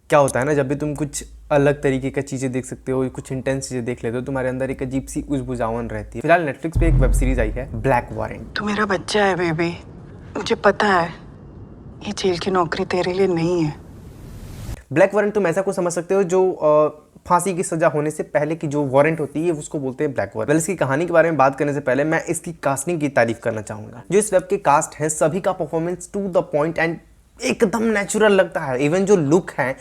क्या होता है ना, जब भी तुम कुछ अलग तरीके का चीज़ें देख सकते हो, कुछ इंटेंस चीज़ें देख लेते हो, तुम्हारे अंदर एक अजीब सी उज़बुज़ावन रहती है। फिलहाल नेटफ्लिक्स पे एक वेब सीरीज आई है ब्लैक वारंट। तू मेरा बच्चा है बेबी, मुझे पता है ये जेल की नौकरी तेरे लिए नहीं है। ब्लैक वारंट तुम ऐसा कुछ समझ सकते हो जो फांसी की सजा होने से पहले की जो वारंट होती है उसको बोलते हैं ब्लैक वारंट। इसकी कहानी के बारे में बात करने से पहले मैं इसकी कास्टिंग की तारीफ करना चाहूंगा। जो इस वेब के कास्ट है सभी का performance to the point and एकदम नेचुरल लगता है। इवन जो लुक है,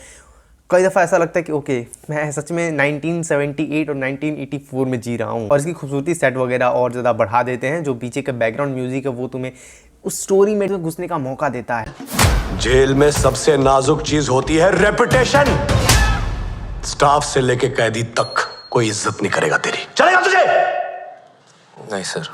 कई दफ़ा ऐसा लगता है कि ओके मैं सच में 1978 और 1984 में जी रहा हूँ। और इसकी खूबसूरती सेट वगैरह और ज़्यादा बढ़ा देते हैं। जो पीछे का बैकग्राउंड म्यूजिक है वो तुम्हें उस स्टोरी में घुसने का मौका देता है। जेल में सबसे नाजुक चीज होती है रेपुटेशन। स्टाफ से लेके कैदी तक कोई इज्जत नहीं करेगा तेरी। चलेगा तुझे? नहीं सर।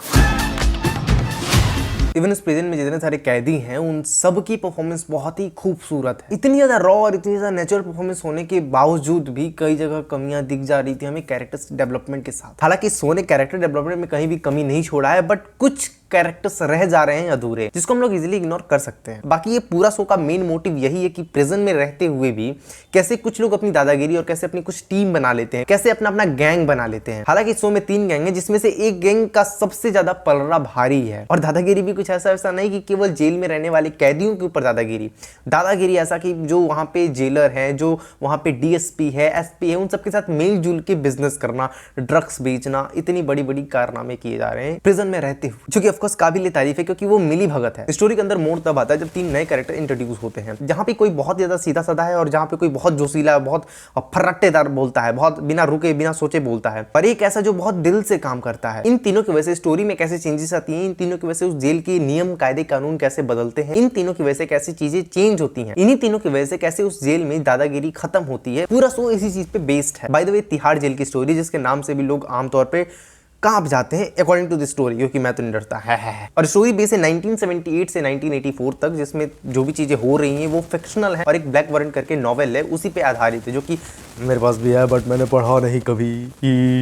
इवन इस प्रिजन में जितने सारे कैदी हैं उन सब की परफॉर्मेंस बहुत ही खूबसूरत है। इतनी ज़्यादा रॉ और इतनी ज़्यादा नेचुरल परफॉर्मेंस होने के बावजूद भी कई जगह कमियां दिख जा रही थी हमें कैरेक्टर्स डेवलपमेंट के साथ। हालांकि शो ने कैरेक्टर डेवलपमेंट में कहीं भी कमी नहीं छोड़ा है, बट कुछ कैरेक्टर्स रह जा रहे हैं अधूरे, जिसको हम लोग इजीली इग्नोर कर सकते हैं। बाकी ये पूरा शो का मेन मोटिव यही है कि प्रिजन में रहते हुए भी कैसे कुछ लोग अपनी दादागिरी और कैसे अपनी कुछ टीम बना लेते हैं, कैसे अपना अपना गैंग बना लेते हैं। हालांकि शो में 3 गैंग है, जिसमें से एक गैंग का सबसे ज्यादा पलड़ा भारी है। और दादागिरी भी कुछ ऐसा नहीं कि केवल जेल में रहने वाले कैदियों के ऊपर दादागिरी ऐसा कि जो वहां पे जेलर है, जो वहां पे डीएसपी है, एसपी है, उन सबके साथ मिलजुल के बिजनेस करना, ड्रग्स बेचना, इतनी बड़ी बड़ी कारनामे किए जा रहे हैं प्रिजन में रहते हुए, जो कि ऑफकोर्स काबिल तारीफ है क्योंकि वो मिली भगत है। स्टोरी के अंदर मोड़ तब आता है जब 3 नए कैरेक्टर इंट्रोड्यूस होते हैं, जहां पे कोई बहुत ज्यादा सीधा साधा है और जहां पे कोई बहुत जोशीला, बहुत फर्राटेदार बोलता है, बहुत बिना रुके बिना सोचे बोलता है, और एक ऐसा जो बहुत दिल से काम करता है। इन तीनों की वजह से स्टोरी में कैसे चेंजेस आती हैं, इन तीनों की वजह से उस जेल के नियम कायदे कानून कैसे बदलते हैं, इन तीनों की वजह से कैसी चीजें चेंज होती हैं, इन्हीं तीनों की वजह से कैसे उस जेल में दादागिरी खत्म होती है। पूरा शो इसी चीज पे बेस्ड है। By the way Tihar jail की स्टोरी, जिसके नाम से भी लोग आमतौर पे कांप जाते हैं अकॉर्डिंग टू द स्टोरी, क्योंकि मैं तो नहीं डरता है। और स्टोरी बेस है 1978 से 1984 तक, जिसमें जो भी चीजें हो रही हैं वो फिक्शनल है और एक ब्लैक वारंट करके नॉवेल है उसी पे आधारित है, जो कि मेरे पास भी है बट मैंने पढ़ा नहीं कभी।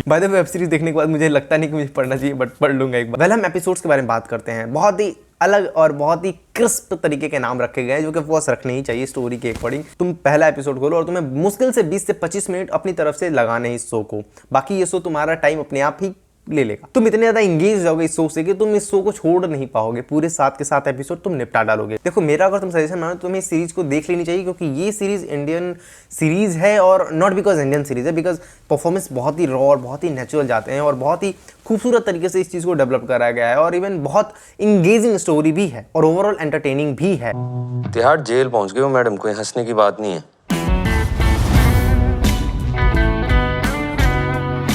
Bye the way web series देखने के बाद मुझे लगता नहीं कि मुझे पढ़ना चाहिए, बट पढ़ लूंगा एक बार। हम एपिसोड्स के बारे में बात करते हैं। बहुत ही अलग और बहुत ही क्रिस्प तरीके के नाम रखे गए हैं, जो कि फोर्स रखने ही चाहिए स्टोरी के अकॉर्डिंग। तुम पहला एपिसोड खोलो और तुम्हें मुश्किल से 20 से 25 मिनट अपनी तरफ से लगाने इस शो को। बाकी ये शो तुम्हारा टाइम अपने आप ही ले लेगा। तुम इतने ज्यादा इंगेज जाओगे इस शो से कि तुम इस शो को छोड़ नहीं पाओगे। पूरे 7 के 7 एपिसोड तुम निपटा डालोगे। देखो, मेरा अगर तुम सजेशन मानो तो तुम्हें इस सीरीज को देख लेनी चाहिए, क्योंकि ये सीरीज इंडियन सीरीज है, और नॉट बिकॉज इंडियन सीरीज है, बिकॉज परफॉर्मेंस बहुत ही रॉ और बहुत ही नेचुरल जाते हैं और बहुत ही खूबसूरत तरीके से इस चीज को डेवलप कराया गया है, और इवन बहुत इंगेजिंग स्टोरी भी है और ओवरऑल एंटरटेनिंग भी है। तिहाड़ जेल पहुंच गए हो मैडम, कोई हंसने की बात नहीं है।